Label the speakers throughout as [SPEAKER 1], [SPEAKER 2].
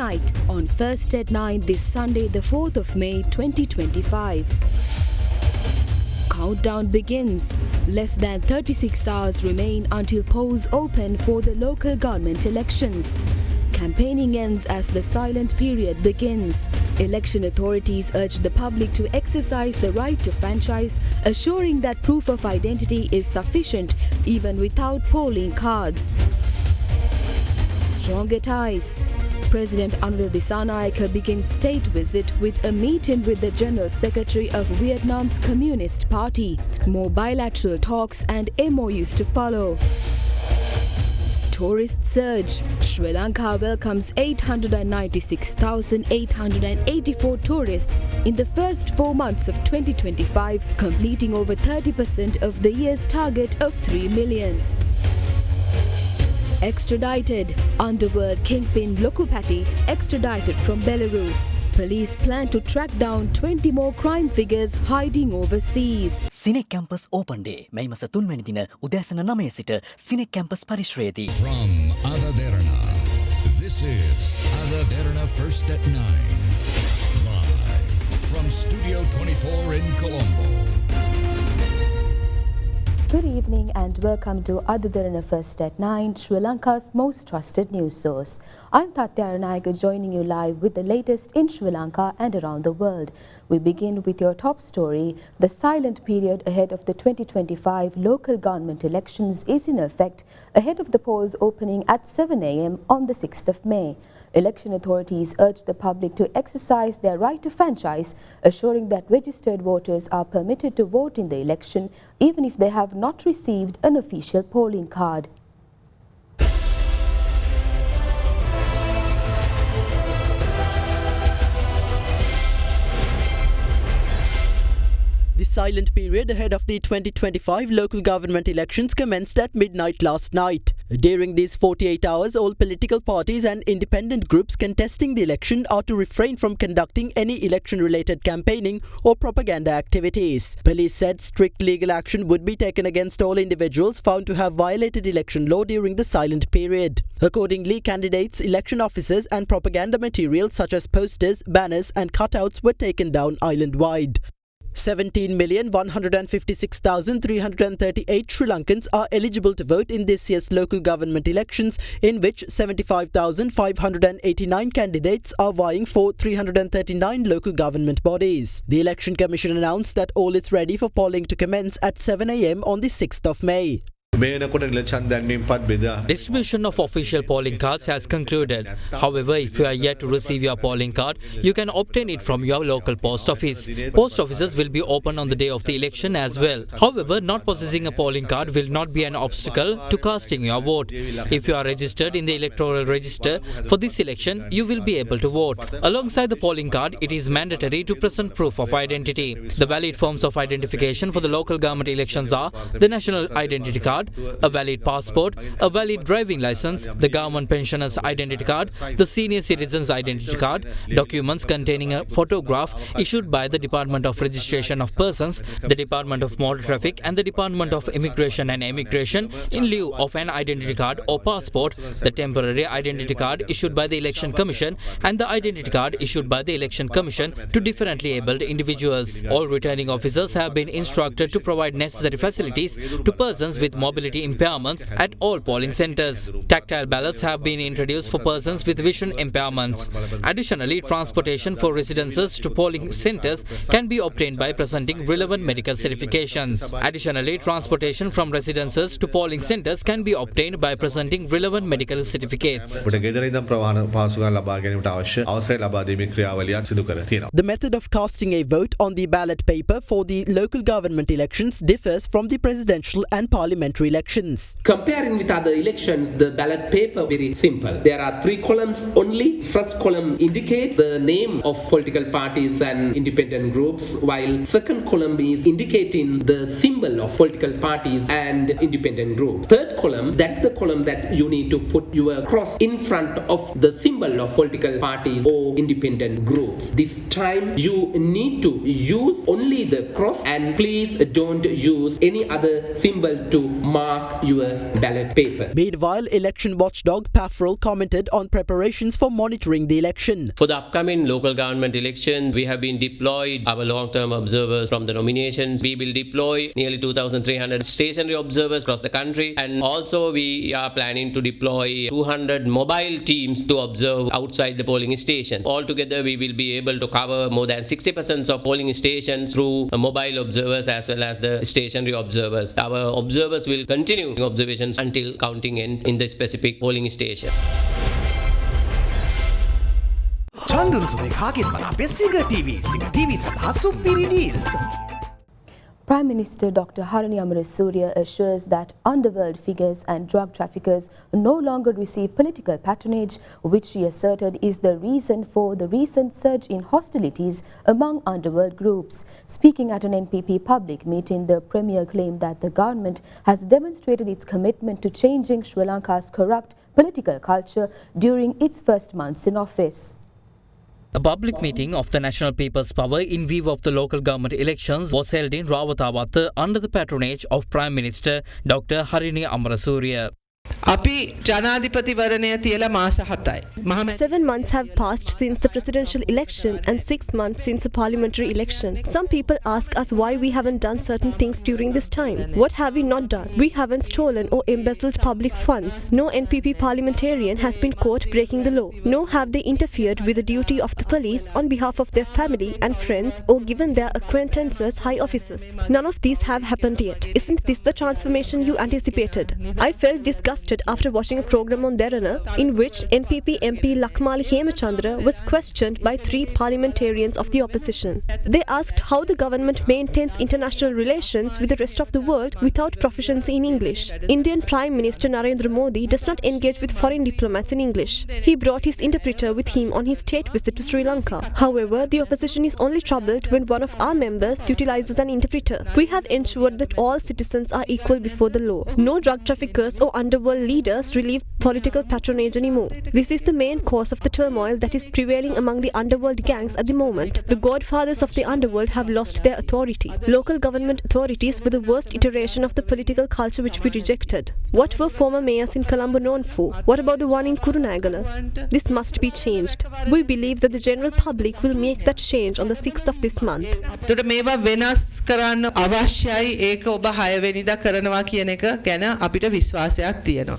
[SPEAKER 1] tonight on First at 9 this Sunday, the 4th of May 2025. Countdown begins. Less than 36 hours remain until polls open for the local government elections. Campaigning ends as the silent period begins. Election authorities urge the public to exercise the right to franchise, assuring that proof of identity is sufficient even without polling cards. Stronger ties. President Dissanayake begins state visit with a meeting with the General Secretary of Vietnam's Communist Party. More bilateral talks and MOUs to follow. Tourist surge. Sri Lanka welcomes 896,884 tourists in the first 4 months of 2025, completing over 30% of the year's target of 3 million. Extradited. Underworld kingpin Lokupati extradited from Belarus. Police plan to track down 20 more crime figures hiding overseas.
[SPEAKER 2] Cinec Campus Open Day. May masa 3 වෙනි දින උදෑසන 9 සිට Cinec Campus පරිශ්‍රයේදී.
[SPEAKER 3] From Derana, this is Derana First at 9. Live from Studio 24 in Colombo.
[SPEAKER 1] Good evening and welcome to Derana First at 9, Sri Lanka's most trusted news source. I'm Derana joining you live with the latest in Sri Lanka and around the world. We begin with your top story. The silent period ahead of the 2025 local government elections is in effect ahead of the polls opening at 7 a.m. on the 6th of May. Election authorities urge the public to exercise their right to franchise, assuring that registered voters are permitted to vote in the election even if they have not received an official polling card.
[SPEAKER 4] The silent period ahead of the 2025 local government elections commenced at midnight last night. During these 48 hours, all political parties and independent groups contesting the election are to refrain from conducting any election-related campaigning or propaganda activities. Police said strict legal action would be taken against all individuals found to have violated election law during the silent period. Accordingly, candidates, election officers and propaganda materials such as posters, banners and cutouts were taken down island-wide. 17,156,338 Sri Lankans are eligible to vote in this year's local government elections, in which 75,589 candidates are vying for 339 local government bodies. The Election Commission announced that all is ready for polling to commence at 7 a.m. on the 6th of May.
[SPEAKER 5] Distribution of official polling cards has concluded. However, if you are yet to receive your polling card, you can obtain it from your local post office. Post offices will be open on the day of the election as well. However, not possessing a polling card will not be an obstacle to casting your vote. If you are registered in the electoral register for this election, you will be able to vote. Alongside the polling card, it is mandatory to present proof of identity. The valid forms of identification for the local government elections are the National Identity Card, a valid passport, a valid driving license, the government pensioner's identity card, the senior citizen's identity card, documents containing a photograph issued by the Department of Registration of Persons, the Department of Motor Traffic and the Department of Immigration and Emigration in lieu of an identity card or passport, the temporary identity card issued by the Election Commission and the identity card issued by the Election Commission to differently abled individuals. All returning officers have been instructed to provide necessary facilities to persons with mobility impairments at all polling centres. Tactile ballots have been introduced for persons with vision impairments. Additionally, transportation for residences to polling centres can be obtained by presenting relevant medical certifications. Additionally, transportation from residences to polling centres can be obtained by presenting relevant medical certificates.
[SPEAKER 4] The method of casting a vote on the ballot paper for the local government elections differs from the presidential and parliamentary elections.
[SPEAKER 6] Comparing with other elections, the ballot paper very simple. There are 3 columns only. First column indicates the name of political parties and independent groups, while second column is indicating the symbol of political parties and independent groups. Third column, that's the column that you need to put your cross in front of the symbol of political parties or independent groups. This time you need to use only the cross, and please don't use any other symbol to mark your ballot paper.
[SPEAKER 4] Meanwhile, election watchdog Pafrel commented on preparations for monitoring the election.
[SPEAKER 7] For the upcoming local government elections, we have been deployed our long-term observers from the nominations. We will deploy nearly 2,300 stationary observers across the country, and also we are planning to deploy 200 mobile teams to observe outside the polling station. Altogether, we will be able to cover more than 60% of polling stations through mobile observers as well as the stationary observers. Our observers will continue observations until counting in the specific polling station.
[SPEAKER 1] Prime Minister Dr. Harini Amarasuriya assures that underworld figures and drug traffickers no longer receive political patronage, which she asserted is the reason for the recent surge in hostilities among underworld groups. Speaking at an NPP public meeting, the Premier claimed that the government has demonstrated its commitment to changing Sri Lanka's corrupt political culture during its first months in office.
[SPEAKER 5] A public meeting of the National People's Power in view of the local government elections was held in Rawatawatha under the patronage of Prime Minister Dr. Harini Amarasuriya.
[SPEAKER 8] 7 months have passed since the presidential election and 6 months since the parliamentary election. Some people ask us why we haven't done certain things during this time. What have we not done? We haven't stolen or embezzled public funds. No NPP parliamentarian has been caught breaking the law. Nor have they interfered with the duty of the police on behalf of their family and friends or given their acquaintances high offices. None of these have happened yet. Isn't this the transformation you anticipated? I felt disgusted after watching a program on Derana in which NPP MP Lakmali Hemachandra was questioned by 3 parliamentarians of the opposition. They asked how the government maintains international relations with the rest of the world without proficiency in English. Indian Prime Minister Narendra Modi does not engage with foreign diplomats in English. He brought his interpreter with him on his state visit to Sri Lanka. However, the opposition is only troubled when one of our members utilizes an interpreter. We have ensured that all citizens are equal before the law. No drug traffickers or underworld leaders relieve political patronage anymore. This is the main cause of the turmoil that is prevailing among the underworld gangs at the moment. The godfathers of the underworld have lost their authority. Local government authorities were the worst iteration of the political culture which we rejected. What were former mayors in Colombo known for? What about the one in Kurunagala? This must be changed. We believe that the general public will make that change on the 6th of this month.
[SPEAKER 9] මේවා වෙනස් කරන්න අවශ්‍යයි ඒක ඔබ 6 වෙනිදා කරනවා කියන එක ගැන අපිට විශ්වාසයක් තියෙනවා.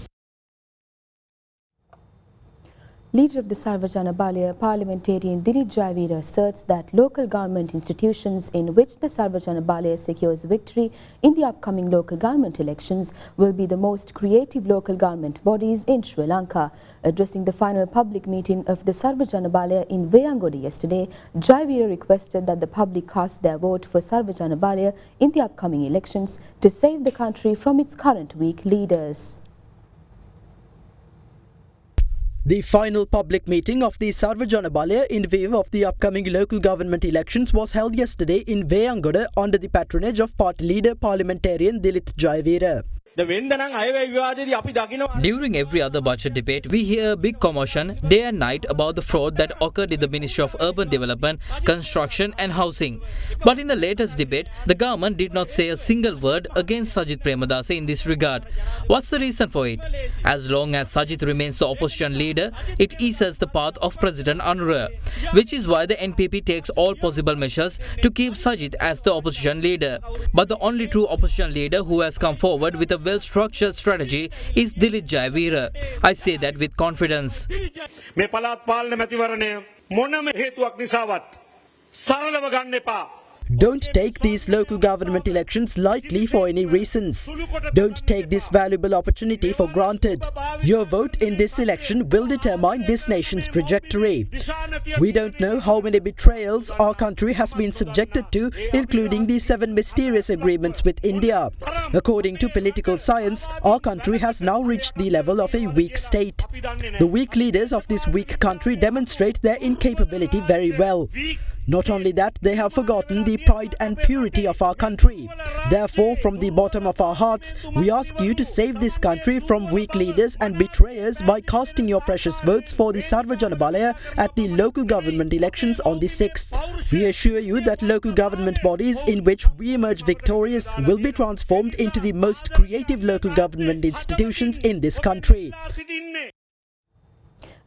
[SPEAKER 1] Leader of the Sarvajanabalia parliamentarian Dilip Jayavira asserts that local government institutions in which the Sarvajanabalia secures victory in the upcoming local government elections will be the most creative local government bodies in Sri Lanka. Addressing the final public meeting of the Sarvajanabalia in Veyangoda yesterday, Jayavira requested that the public cast their vote for Sarvajanabalia in the upcoming elections to save the country from its current weak leaders.
[SPEAKER 4] The final public meeting of the Sarvajanabalia in view of the upcoming local government elections was held yesterday in Veyangoda under the patronage of party leader parliamentarian Dilip Jayavira.
[SPEAKER 5] During every other budget debate, we hear a big commotion day and night about the fraud that occurred in the Ministry of Urban Development, Construction and Housing. But in the latest debate, the government did not say a single word against Sajith Premadasa in this regard. What's the reason for it? As long as Sajith remains the opposition leader, it eases the path of President Anura, which is why the NPP takes all possible measures to keep Sajith as the opposition leader. But the only true opposition leader who has come forward with a well-structured strategy is Dilip Jayavira. I say that with confidence.
[SPEAKER 4] Don't take these local government elections lightly for any reasons. Don't take this valuable opportunity for granted. Your vote in this election will determine this nation's trajectory. We don't know how many betrayals our country has been subjected to, including the 7 mysterious agreements with India. According to political science, our country has now reached the level of a weak state. The weak leaders of this weak country demonstrate their incapability very well. Not only that, they have forgotten the pride and purity of our country. Therefore, from the bottom of our hearts, we ask you to save this country from weak leaders and betrayers by casting your precious votes for the Sarvajanabalia at the local government elections on the 6th. We assure you that local government bodies in which we emerge victorious will be transformed into the most creative local government institutions in this country.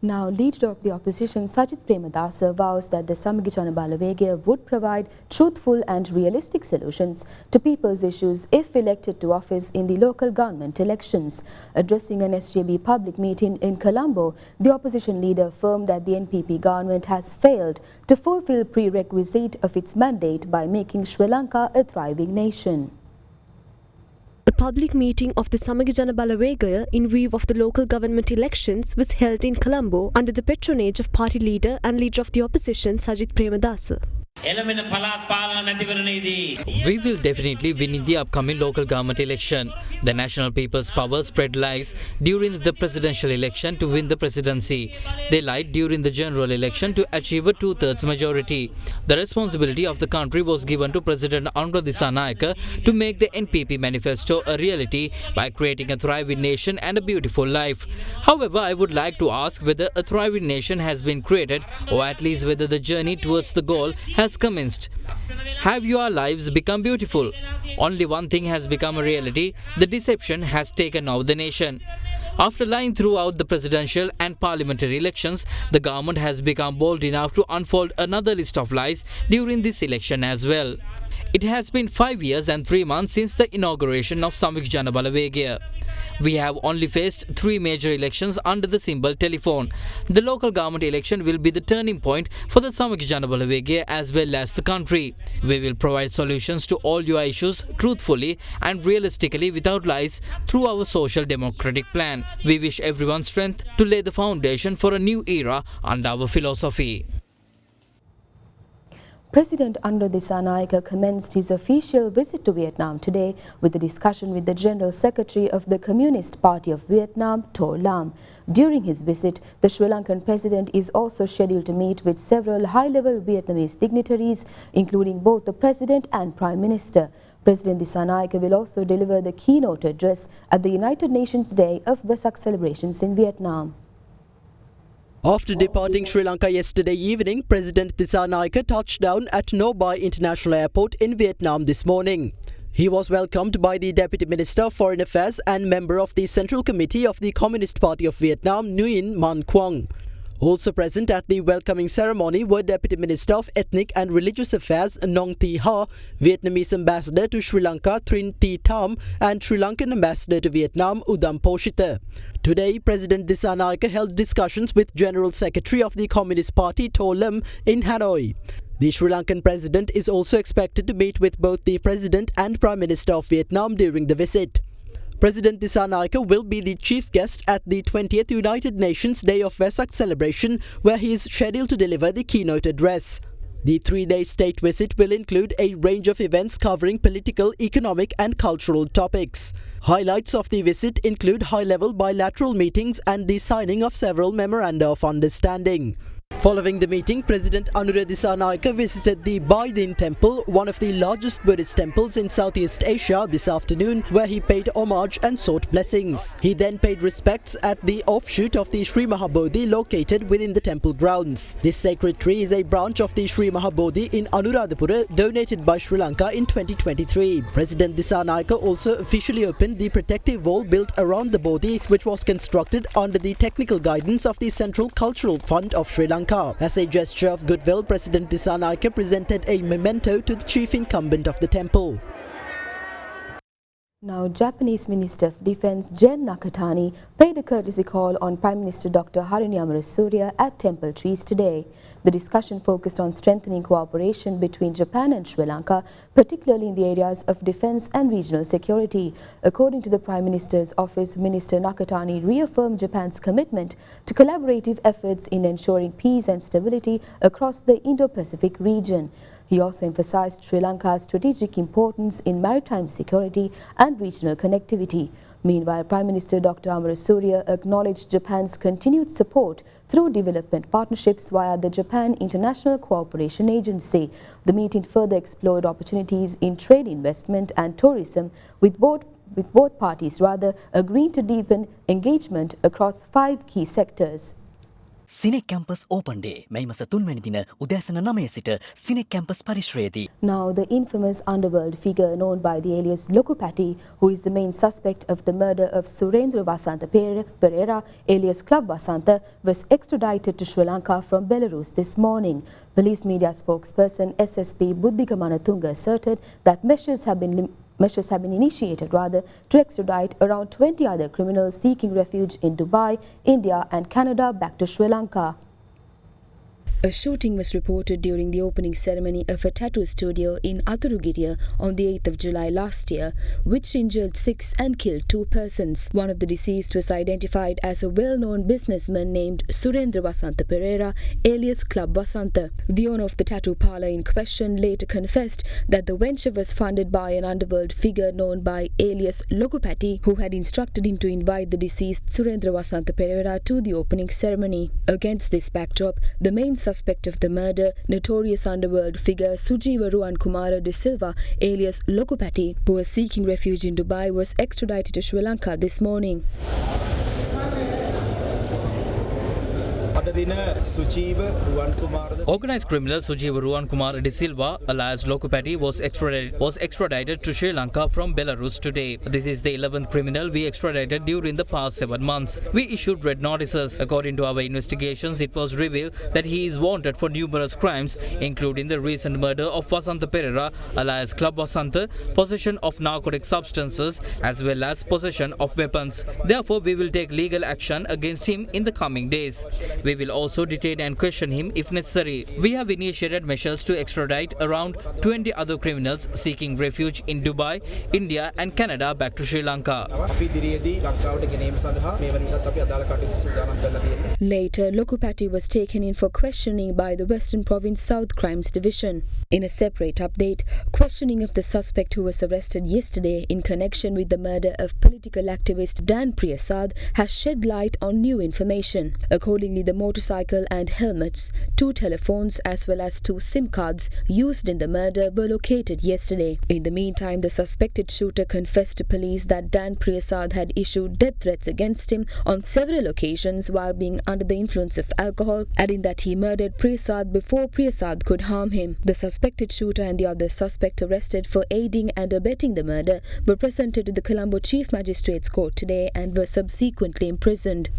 [SPEAKER 1] Now, leader of the opposition Sajith Premadasa vows that the Sarvajanabalia would provide truthful and realistic solutions to people's issues if elected to office in the local government elections. Addressing an SJB public meeting in Colombo, the opposition leader affirmed that the NPP government has failed to fulfill prerequisite of its mandate by making Sri Lanka a thriving nation.
[SPEAKER 8] A public meeting of the Sarvajanabalia in view of the local government elections was held in Colombo under the patronage of party leader and leader of the opposition Sajith Premadasa.
[SPEAKER 5] We will definitely win in the upcoming local government election. The National People's Power spread lies during the presidential election to win the presidency. They lied during the general election to achieve a 2/3 majority. The responsibility of the country was given to President Dissanayake to make the NPP manifesto a reality by creating a thriving nation and a beautiful life. However, I would like to ask whether a thriving nation has been created, or at least whether the journey towards the goal has commenced. Have your lives become beautiful? Only one thing has become a reality: the deception has taken over the nation. After lying throughout the presidential and parliamentary elections, the government has become bold enough to unfold another list of lies during this election as well. It has been 5 years and 3 months since the inauguration of Sarvajanabalia. We have only faced 3 major elections under the symbol telephone. The local government election will be the turning point for the Sarvajanabalia as well as the country. We will provide solutions to all your issues truthfully and realistically without lies through our social democratic plan. We wish everyone strength to lay the foundation for a new era under our philosophy.
[SPEAKER 1] President Dissanayake commenced his official visit to Vietnam today with a discussion with the General Secretary of the Communist Party of Vietnam, To Lam. During his visit, the Sri Lankan president is also scheduled to meet with several high-level Vietnamese dignitaries, including both the president and prime minister. President Dissanayake will also deliver the keynote address at the United Nations Day of Vesak celebrations in Vietnam.
[SPEAKER 4] After departing Sri Lanka yesterday evening, President Dissanayake touched down at Nobai International Airport in Vietnam this morning. He was welcomed by the Deputy Minister of Foreign Affairs and member of the Central Committee of the Communist Party of Vietnam, Nguyen Man Quang. Also present at the welcoming ceremony were Deputy Minister of Ethnic and Religious Affairs Nong Thi Ha, Vietnamese Ambassador to Sri Lanka Trin Thi Tham, and Sri Lankan Ambassador to Vietnam Udam Poshita. Today, President Dissanayake held discussions with General Secretary of the Communist Party To Lam in Hanoi. The Sri Lankan President is also expected to meet with both the President and Prime Minister of Vietnam during the visit. President Dissanayake will be the chief guest at the 20th United Nations Day of Vesak celebration, where he is scheduled to deliver the keynote address. The 3-day state visit will include a range of events covering political, economic and cultural topics. Highlights of the visit include high-level bilateral meetings and the signing of several memoranda of understanding. Following the meeting, President Dissanayake visited the Bai Din Temple, one of the largest Buddhist temples in Southeast Asia, this afternoon, where he paid homage and sought blessings. He then paid respects at the offshoot of the Sri Mahabodhi located within the temple grounds. This sacred tree is a branch of the Sri Mahabodhi in Anuradhapura, donated by Sri Lanka in 2023. President Dissanayake also officially opened the protective wall built around the Bodhi, which was constructed under the technical guidance of the Central Cultural Fund of Sri Lanka. As a gesture of goodwill, President Dissanayake presented a memento to the chief incumbent of the temple.
[SPEAKER 1] Now, Japanese Minister of Defense Gen Nakatani paid a courtesy call on Prime Minister Dr. Harini Amarasuriya at Temple Trees today. The discussion focused on strengthening cooperation between Japan and Sri Lanka, particularly in the areas of defense and regional security. According to the Prime Minister's office, Minister Nakatani reaffirmed Japan's commitment to collaborative efforts in ensuring peace and stability across the Indo-Pacific region. He also emphasized Sri Lanka's strategic importance in maritime security and regional connectivity. Meanwhile, Prime Minister Dr. Amarasuriya acknowledged Japan's continued support through development partnerships via the Japan International Cooperation Agency. The meeting further explored opportunities in trade, investment and tourism, with both parties agreeing to deepen engagement across 5 key sectors.
[SPEAKER 2] Sinec campus open day මැයි මස 3 වැනි දින උදෑසන 9 සිට Sinec campus පරිශ්‍රයේදී.
[SPEAKER 1] Now, the infamous Underworld figure known by the alias Lokupati, who is the main suspect of the murder of Surendra Vasantha Perera, alias Club Vasantha, was extradited to Sri Lanka from Belarus this morning. Police media spokesperson SSP Buddhika Manatunga asserted that measures have been initiated to extradite around 20 other criminals seeking refuge in Dubai, India and Canada back to Sri Lanka. A shooting was reported during the opening ceremony of a tattoo studio in Aturugiriya on the 8th of July last year, which injured 6 and killed 2 persons. One of the deceased was identified as a well-known businessman named Surendra Vasantha Perera, alias Club Vasantha. The owner of the tattoo parlor in question later confessed that the venture was funded by an underworld figure known by alias Lokupati, who had instructed him to invite the deceased Surendra Vasantha Perera to the opening ceremony. Against this backdrop, the main suspect of the murder, notorious underworld figure Sujiva Ruwankumara de Silva, alias Lokupati, who was seeking refuge in Dubai, was extradited to Sri Lanka this morning.
[SPEAKER 5] Organised criminal Sujiva Ruwankumara de Silva, alias Lokupati, was extradited to Sri Lanka from Belarus today. This is the 11th criminal we extradited during the past 7 months. We issued red notices. According to our investigations, it was revealed that he is wanted for numerous crimes, including the recent murder of Vasantha Perera, alias Club Vasantha, possession of narcotic substances, as well as possession of weapons. Therefore, we will take legal action against him in the coming days. We will also detain and question him if necessary. We have initiated measures to extradite around 20 other criminals seeking refuge in Dubai, India and Canada back to Sri Lanka.
[SPEAKER 1] Later, Lokupati was taken in for questioning by the Western Province South Crimes Division. In a separate update, questioning of the suspect who was arrested yesterday in connection with the murder of political activist Dan Priyasad has shed light on new information. Accordingly, the motorcycle and helmets, 2 telephones as well as 2 SIM cards used in the murder were located yesterday. In the meantime, the suspected shooter confessed to police that Dan Priyasad had issued death threats against him on several occasions while being under the influence of alcohol, adding that he murdered Priyasad before Priyasad could harm him. The suspected shooter and the other suspect arrested for aiding and abetting the murder were presented to the Colombo Chief Magistrates Court today and were subsequently imprisoned.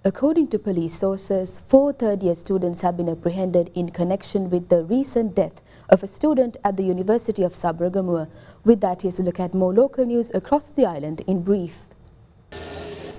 [SPEAKER 1] According to police sources, 4 third-year students have been apprehended in connection with the recent death of a student at the University of Sabragamua. With that, here's a look at more local news across the island in brief.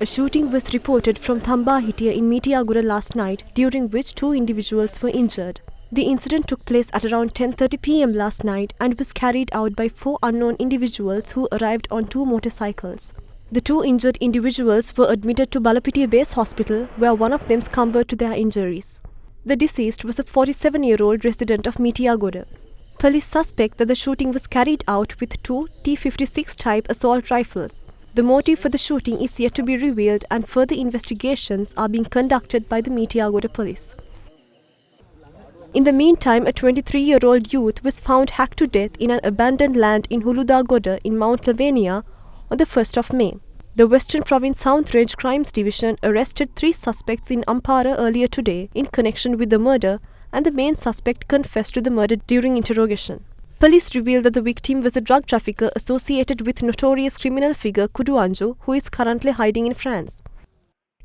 [SPEAKER 8] A shooting was reported from Thambahitiya in Mitiagura last night, during which 2 individuals were injured. The incident took place at around 10:30 p.m. last night and was carried out by 4 unknown individuals who arrived on 2 motorcycles. The 2 injured individuals were admitted to Balapitiya Base Hospital, where one of them succumbed to their injuries. The deceased was a 47-year-old resident of Mitiagura. Police suspect that the shooting was carried out with 2 T-56 type assault rifles. The motive for the shooting is yet to be revealed and further investigations are being conducted by the Mitiagura police. In the meantime, a 23-year-old youth was found hacked to death in an abandoned land in Huludagoda in Mount Lavinia on the 1st of May. The Western Province South Range Crimes Division arrested 3 suspects in Ampara earlier today in connection with the murder, and the main suspect confessed to the murder during interrogation. Police revealed that the victim was a drug trafficker associated with notorious criminal figure Kudu Anju, who is currently hiding in France.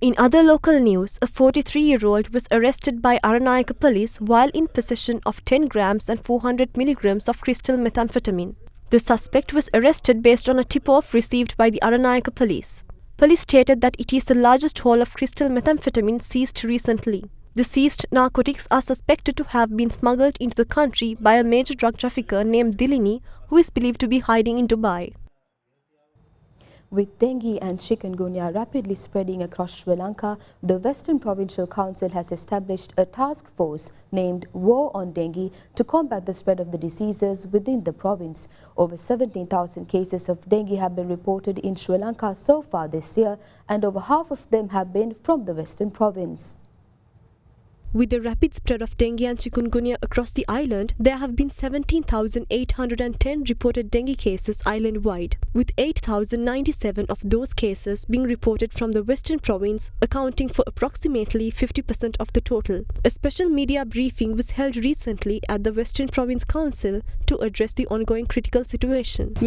[SPEAKER 8] In other local news, a 43-year-old was arrested by Aranayaka police while in possession of 10 grams and 400 milligrams of crystal methamphetamine. The suspect was arrested based on a tip-off received by the Aranayaka police. Police stated that it is the largest haul of crystal methamphetamine seized recently. The seized narcotics are suspected to have been smuggled into the country by a major drug trafficker named Dilini, who is believed to be hiding in Dubai.
[SPEAKER 1] With dengue and chikungunya rapidly spreading across Sri Lanka, the Western Provincial Council has established a task force named War on Dengue to combat the spread of the diseases within the province. Over 17,000 cases of dengue have been reported in Sri Lanka so far this year, and over half of them have been from the Western Province.
[SPEAKER 8] With the rapid spread of dengue and chikungunya across the island, there have been 17,810 reported dengue cases island-wide, with 8,097 of those cases being reported from the Western Province, accounting for approximately 50% of the total. A special media briefing was held recently at the Western Province Council to address the ongoing critical situation.
[SPEAKER 10] Both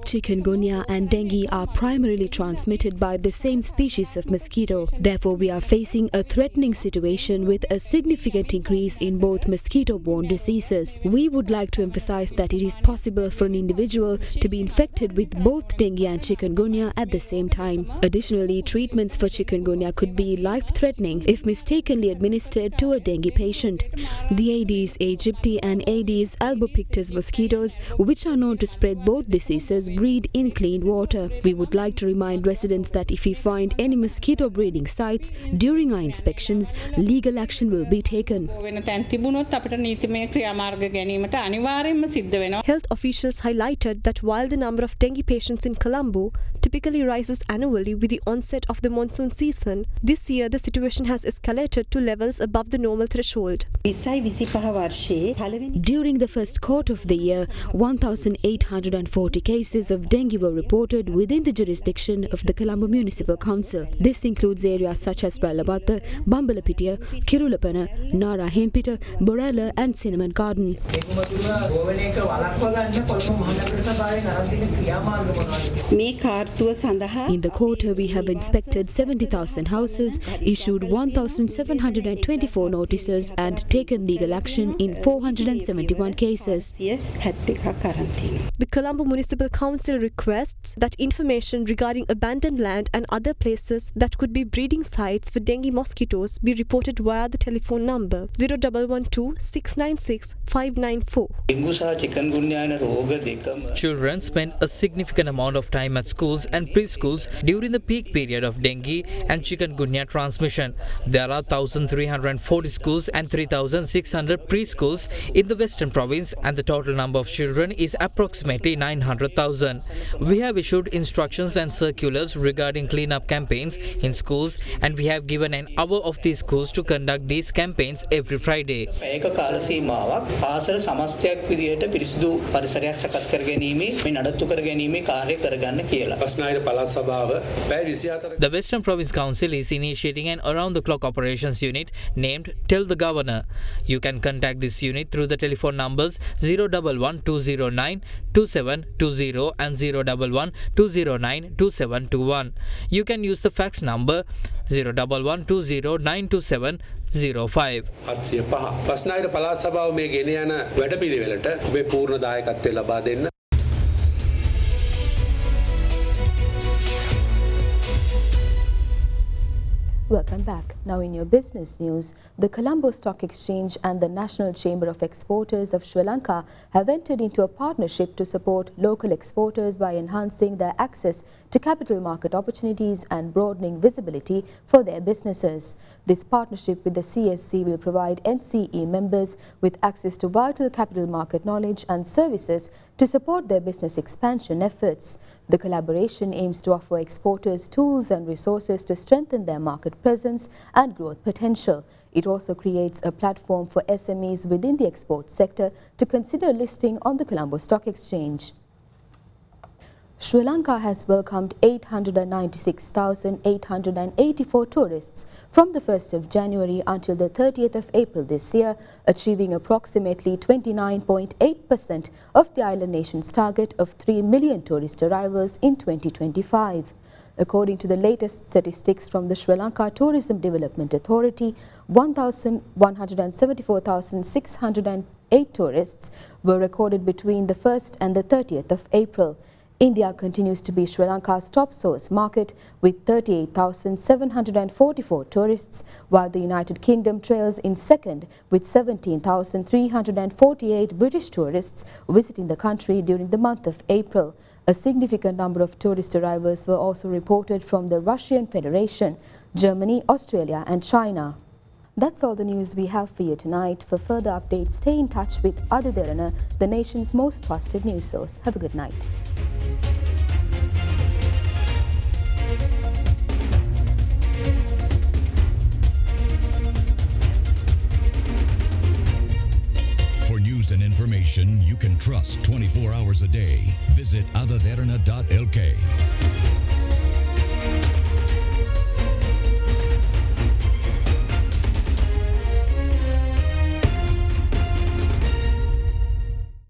[SPEAKER 11] chikungunya and dengue are primarily transmitted by the same species of mosquito. Therefore, we are facing a threatening situation with a significant increase in both mosquito-borne diseases. We would like to emphasize that it is possible for an individual to be infected with both dengue and chikungunya at the same time. Additionally, treatments for chikungunya could be life-threatening if mistakenly administered to a dengue patient. The Aedes aegypti and Aedes albopictus mosquitoes, which are known to spread both diseases, breed in clean water. We would like to remind residents that if we find any mosquito breeding sites during our inspections, legal action will be taken.
[SPEAKER 8] Health officials highlighted that while the number of dengue patients in Colombo typically rises annually with the onset of the monsoon season, this year the situation has escalated to levels above the normal threshold.
[SPEAKER 11] During the first quarter of the year, 1,840 cases of dengue were reported within the jurisdiction of the Colombo Municipal Council. This includes areas such as Balabata, Bambalapitiya, Kirulapana, Nara Henpita, Borella and Cinnamon Garden. In the quarter, we have inspected 70,000 houses, issued 1,724 notices and taken legal action in 471 cases.
[SPEAKER 8] The Colombo Municipal Council requests that information regarding abandoned land and other places that could be breeding sites for dengue mosquitoes be reported via the telephone number 0112 696 594.
[SPEAKER 5] Children spend a significant amount of time at schools and preschools during the peak period of dengue and chikungunya transmission. There are 1,340 schools and 3,600 preschools in the Western Province, and the total number of children is approximately 900,000. We have issued instructions and circulars regarding clean-up campaigns in schools, and we have given an hour of these schools to conduct these campaigns every Friday. The Western Province Council is initiating an around-the-clock operations unit named Tell the Governor. You can contact this unit through the telephone numbers 011 209 2720 and 011 209 2721. You can use the fax number 011 20 927 05.
[SPEAKER 12] ප්‍රශ්නායක පළාත් සභාව මේ ගෙන යන වැඩපිළිවෙලට ඔබේ පූර්ණ දායකත්වය ලබා දෙන්න.
[SPEAKER 1] Welcome back. Now in your business news, the Colombo Stock Exchange and the National Chamber of Exporters of Sri Lanka have entered into a partnership to support local exporters by enhancing their access to capital market opportunities and broadening visibility for their businesses. This partnership with the CSC will provide NCE members with access to vital capital market knowledge and services to support their business expansion efforts. The collaboration aims to offer exporters tools and resources to strengthen their market presence and growth potential. It also creates a platform for SMEs within the export sector to consider listing on the Colombo Stock Exchange. Sri Lanka has welcomed 896,884 tourists from the 1st of January until the 30th of April this year, achieving approximately 29.8% of the island nation's target of 3 million tourist arrivals in 2025. According to the latest statistics from the Sri Lanka Tourism Development Authority, 174,608 tourists were recorded between the 1st and the 30th of April. India continues to be Sri Lanka's top source market with 38,744 tourists, while the United Kingdom trails in second with 17,348 British tourists visiting the country during the month of April. A significant number of tourist arrivals were also reported from the Russian Federation, Germany, Australia and China. That's all the news we have for you tonight. For further updates, stay in touch with Ada Derana, the nation's most trusted news source. Have a good night.
[SPEAKER 3] For news and information you can trust 24 hours a day, visit adaderana.lk.